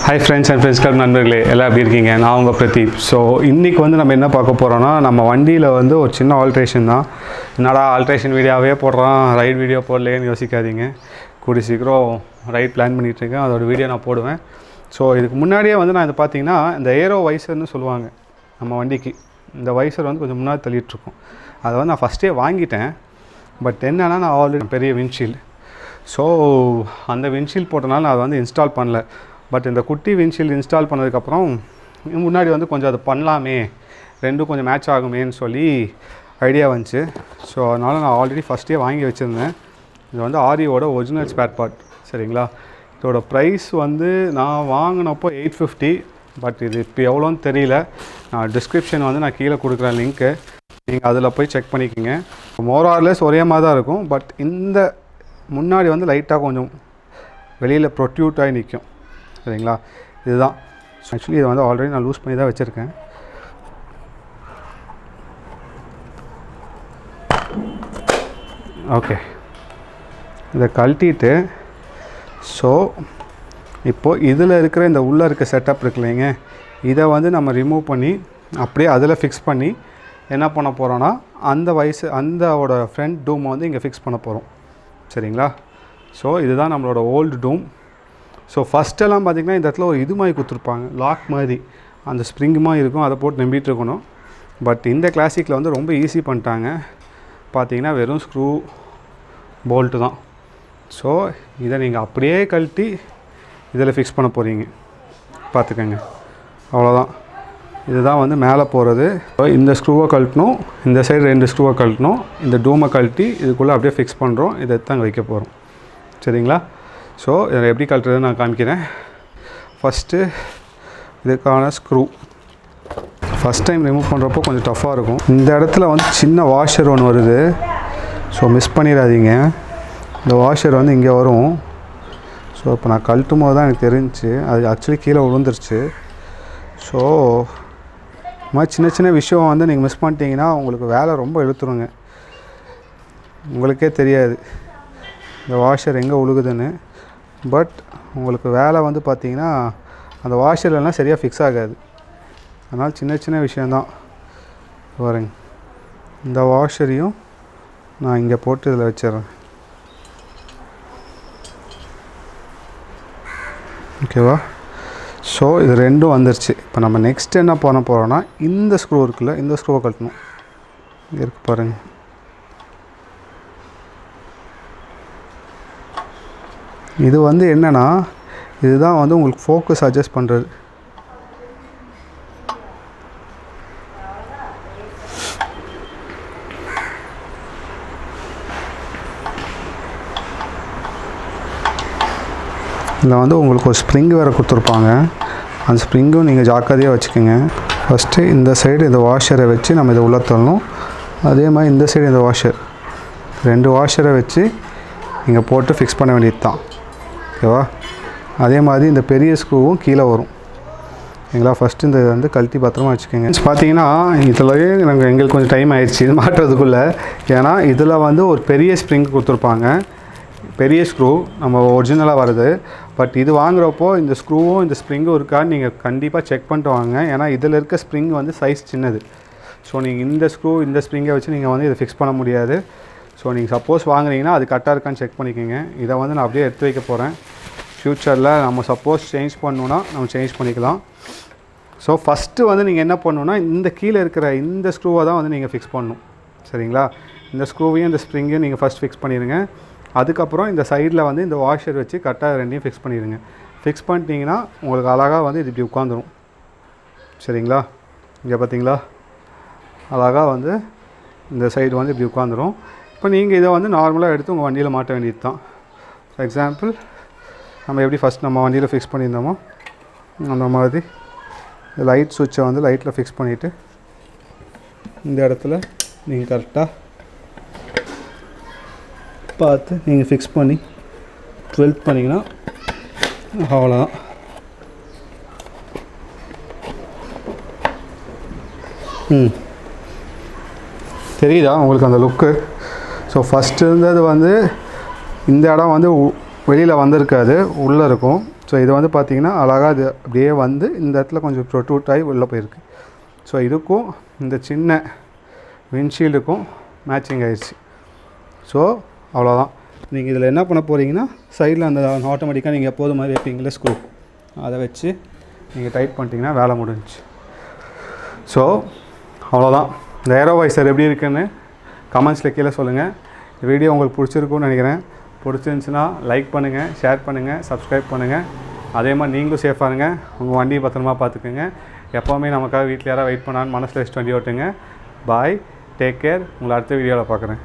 Hi friends and friends club நண்பர்களே எல்லாம் எப்படி இருக்கீங்க? நான் உங்கள் பிரதீப். ஸோ இன்றைக்கி வந்து நம்ம என்ன பார்க்க போகிறோன்னா, நம்ம வண்டியில் வந்து ஒரு சின்ன ஆல்ட்ரேஷன் தான். என்னடா ஆல்ட்ரேஷன் வீடியோவே போடுறான், ரைட் வீடியோ போடலேன்னு யோசிக்காதீங்க. கூடி சீக்கிரம் ரைட் பிளான் பண்ணிகிட்ருக்கேன், அதோட வீடியோ நான் போடுவேன். ஸோ இதுக்கு முன்னாடியே வந்து நான் இது பார்த்தீங்கன்னா இந்த ஏரோ வைசர்னு சொல்லுவாங்க நம்ம வண்டிக்கு. இந்த வைசர் வந்து கொஞ்சம் முன்னாடி தள்ளிகிட்ருக்கோம். அதை வந்து நான் ஃபஸ்ட்டே வாங்கிட்டேன். பட் என்னென்னா நான் ஆல்ரெடி பெரிய விண்ட்ஷீல்டு, ஸோ அந்த விண்ட்ஷீல்டு போட்டனால நான் அதை வந்து இன்ஸ்டால் பண்ணல. பட் இந்த குட்டி விண்ட்ஷீல்டு இன்ஸ்டால் பண்ணதுக்கப்புறம் முன்னாடி வந்து கொஞ்சம் அது பண்ணலாமே, ரெண்டும் கொஞ்சம் மேட்ச் ஆகுமேன்னு சொல்லி ஐடியா வந்துச்சு. ஸோ அதனால் நான் ஆல்ரெடி ஃபஸ்ட்டே வாங்கி வச்சுருந்தேன். இது வந்து RE-ஓட ஒரிஜினல் ஸ்பேர் பார்ட். சரிங்களா? இதோட ப்ரைஸ் வந்து நான் வாங்கினப்போ 850. பட் இது இப்போ எவ்வளோன்னு தெரியல. நான் டிஸ்கிரிப்ஷன் வந்து நான் கீழே கொடுக்குறேன் லிங்க்கு, நீங்கள் அதில் போய் செக் பண்ணிக்கோங்க. மோரார்லெஸ் ஒரே மாதிரி தான் இருக்கும். பட் இந்த முன்னாடி வந்து லைட்டாக கொஞ்சம் வெளியில் ப்ரொட்யூட் ஆகி நிற்கும். சரிங்களா? இதுதான் ஆக்சுவலி இதை வந்து ஆல்ரெடி நான் லூஸ் பண்ணி தான் வச்சுருக்கேன். ஓகே, இதை கழட்டிட்டு ஸோ இப்போது இதில் இருக்கிற இந்த உள்ளே இருக்க செட்டப் இருக்கு இல்லைங்க, இதை வந்து நம்ம ரிமூவ் பண்ணி அப்படியே அதில் ஃபிக்ஸ் பண்ணி என்ன பண்ண போகிறோன்னா அந்தோட ஃப்ரண்ட் டூமை வந்து இங்கே ஃபிக்ஸ் பண்ண போகிறோம். சரிங்களா? ஸோ இதுதான் நம்மளோட ஓல்டு டூம். ஸோ ஃபஸ்ட்டெல்லாம் பார்த்திங்கன்னா இந்த இடத்துல ஒரு இது மாதிரி கொடுத்துருப்பாங்க, லாக் மாதிரி, அந்த ஸ்ப்ரிங்குமாக இருக்கும், அதை போட்டு நம்பிட்டு இருக்கணும். பட் இந்த கிளாசிக்கில் வந்து ரொம்ப ஈஸி பண்ணிட்டாங்க. பார்த்திங்கன்னா வெறும் ஸ்க்ரூ போல்ட்டு தான். ஸோ இதை நீங்கள் அப்படியே கழட்டி இதில் ஃபிக்ஸ் பண்ண போகிறீங்க. பார்த்துக்கங்க, அவ்வளோதான். இதுதான் வந்து மேலே போகிறது. இந்த ஸ்க்ரூவை கழட்டணும், இந்த சைடு 2 ஸ்க்ரூவை கழட்டணும், இந்த டூமை கழட்டி இதுக்குள்ளே அப்படியே ஃபிக்ஸ் பண்ணுறோம். இதை தான் வைக்க போகிறோம். சரிங்களா? ஸோ இதை எப்படி கழட்டுறதுன்னு நான் காமிக்கிறேன். ஃபஸ்ட்டு இதுக்கான ஸ்க்ரூ ஃபஸ்ட் டைம் ரிமூவ் பண்ணுறப்போ கொஞ்சம் டஃப்பாக இருக்கும். இந்த இடத்துல வந்து சின்ன வாஷர் ஒன்று வருது, ஸோ மிஸ் பண்ணிடாதீங்க. இந்த வாஷர் வந்து இங்கே வரும். ஸோ இப்போ நான் கழட்டும் போது தான் எனக்கு தெரிஞ்சிச்சு, அது ஆக்சுவலி கீழே விழுந்துருச்சு. ஸோ இது மாதிரி சின்ன சின்ன விஷயம் வந்து நீங்கள் மிஸ் பண்ணிட்டீங்கன்னா உங்களுக்கு வேலை ரொம்ப இழுத்துருங்க, உங்களுக்கே தெரியாது இந்த வாஷர் எங்கே உழுகுதுன்னு. பட் உங்களுக்கு வேலை வந்து பார்த்திங்கன்னா அந்த வாஷர்லாம் சரியாக ஃபிக்ஸ் ஆகாது. அதனால் சின்ன சின்ன விஷயந்தான். பாருங்க, இந்த வாஷரையும் நான் இங்கே போட்டு இதில் வச்சிட்றேன். ஓகேவா? ஸோ இது ரெண்டும் வந்துருச்சு. இப்போ நம்ம நெக்ஸ்ட் என்ன பண்ண போகிறோன்னா, இந்த ஸ்க்ரூ இருக்குல்ல, இந்த ஸ்க்ரூவை கழட்டணும். இங்கே இருக்கு பாருங்கள். இது வந்து என்னென்னா, இதுதான் வந்து உங்களுக்கு ஃபோக்கஸ் அட்ஜஸ்ட் பண்ணுறது. இதில் வந்து உங்களுக்கு ஒரு ஸ்ப்ரிங் வேறு கொடுத்துருப்பாங்க, அந்த ஸ்ப்ரிங்கும் நீங்கள் ஜாக்கிரதையாக வச்சுக்கோங்க. ஃபஸ்ட்டு இந்த சைடு இந்த வாஷரை வச்சு நம்ம இதை உள்ளே தள்ளணும். அதே மாதிரி இந்த சைடு இந்த வாஷர், 2 வாஷரை வச்சு இங்கே போட்டு ஃபிக்ஸ் பண்ண வேண்டியது தான். ஓகேவா? அதே மாதிரி இந்த பெரிய ஸ்க்ரூவும் கீழே வரும். எங்களா ஃபஸ்ட்டு இந்த வந்து கழட்டி பத்திரமா வச்சுக்கோங்க. பார்த்தீங்கன்னா இதிலயே எங்களுக்கு கொஞ்சம் டைம் ஆயிடுச்சு இது மாட்டுறதுக்குள்ளே. ஏன்னா இதில் வந்து ஒரு பெரிய ஸ்ப்ரிங் கொடுத்துருப்பாங்க, பெரிய ஸ்க்ரூ நம்ம ஒரிஜினலாக வருது. பட் இது வாங்குகிறப்போ இந்த ஸ்க்ரூவும் இந்த ஸ்ப்ரிங்கும் இருக்கான்னு நீங்கள் கண்டிப்பாக செக் பண்ணிட்டு வாங்க. ஏன்னா இதில் இருக்க ஸ்ப்ரிங் வந்து சைஸ் சின்னது. ஸோ நீங்கள் இந்த ஸ்க்ரூ இந்த ஸ்ப்ரிங்கை வச்சு நீங்கள் வந்து இதை ஃபிக்ஸ் பண்ண முடியாது. ஸோ நீங்கள் சப்போஸ் வாங்குறீங்கன்னா அது கரெக்டாக இருக்கான்னு செக் பண்ணிக்கோங்க. இதை வந்து நான் அப்படியே எடுத்து வைக்க போகிறேன். ஃப்யூச்சரில் நம்ம சப்போஸ் சேஞ்ச் பண்ணணுன்னா நம்ம சேஞ்ச் பண்ணிக்கலாம். ஸோ ஃபஸ்ட்டு வந்து நீங்கள் என்ன பண்ணணுன்னா, இந்த கீழே இருக்கிற இந்த ஸ்க்ரூவை தான் வந்து நீங்கள் ஃபிக்ஸ் பண்ணணும். சரிங்களா? இந்த ஸ்க்ரூவையும் இந்த ஸ்ப்ரிங்கையும் நீங்கள் ஃபஸ்ட் ஃபிக்ஸ் பண்ணிடுங்க. அதுக்கப்புறம் இந்த சைடில் வந்து இந்த வாஷர் வச்சு கரெக்டாக ரெண்டையும் ஃபிக்ஸ் பண்ணிடுங்க. ஃபிக்ஸ் பண்ணிட்டீங்கன்னா உங்களுக்கு அழகாக வந்து இது இப்படி உட்காந்துரும். சரிங்களா? இங்கே பார்த்தீங்களா, அழகாக வந்து இந்த சைடு வந்து இப்படி உட்காந்துரும். இப்போ நீங்கள் இதை வந்து நார்மலாக எடுத்து உங்கள் வண்டியில் மாட்ட வேண்டியது தான். ஃபார் எக்ஸாம்பிள் நம்ம எப்படி ஃபஸ்ட் நம்ம வண்டியில் ஃபிக்ஸ் பண்ணியிருந்தோமோ அந்த மாதிரி லைட் சுவிட்சை வந்து லைட்டில் ஃபிக்ஸ் பண்ணிவிட்டு இந்த இடத்துல நீங்கள் கரெக்டாக பார்த்து நீங்கள் ஃபிக்ஸ் பண்ணி 12 பண்ணிங்கன்னா அவ்வளோதான். தெரியுதா உங்களுக்கு அந்த லுக்கு? ஸோ ஃபஸ்ட்டு இருந்தது வந்து இந்த இடம் வந்து வெளியில் வந்திருக்காது, உள்ளே இருக்கும். ஸோ இது வந்து பார்த்திங்கன்னா அழகாக இது அப்படியே வந்து இந்த இடத்துல கொஞ்சம் ப்ரொட்ரூட் ஆகி உள்ளே போயிருக்கு. ஸோ இதுக்கும் இந்த சின்ன விண்ட்ஷீல்டுக்கும் மேட்சிங் ஆயிடுச்சு. ஸோ அவ்வளோதான். நீங்கள் இதில் என்ன பண்ண போகிறீங்கன்னா, சைடில் அந்த ஆட்டோமேட்டிக்காக நீங்கள் எப்போதும் மாதிரி வைப்பீங்களே ஸ்க்ரூ, அதை வச்சு நீங்கள் டைட் பண்ணிட்டீங்கன்னா வேலை முடிஞ்சிச்சு. ஸோ அவ்வளோதான். இந்த ஏரோ வைசர் எப்படி இருக்குன்னு கமெண்ட்ஸில் கீழே சொல்லுங்கள். இந்த வீடியோ உங்களுக்கு பிடிச்சிருக்குன்னு நினைக்கிறேன். பிடிச்சிருந்துச்சுன்னா லைக் பண்ணுங்கள், ஷேர் பண்ணுங்கள், சப்ஸ்கிரைப் பண்ணுங்கள். அதே மாதிரி நீங்களும் சேஃபாக இருங்க, உங்கள் வண்டியை பத்திரமா பார்த்துக்குங்க. எப்போவுமே நமக்காக வீட்டில் யாராவது வெயிட் பண்ணான்னு மனசில் வச்சுட்டு வண்டி ஓட்டுங்க. பாய், டேக் கேர். உங்களை அடுத்த வீடியோவில் பார்க்குறேன்.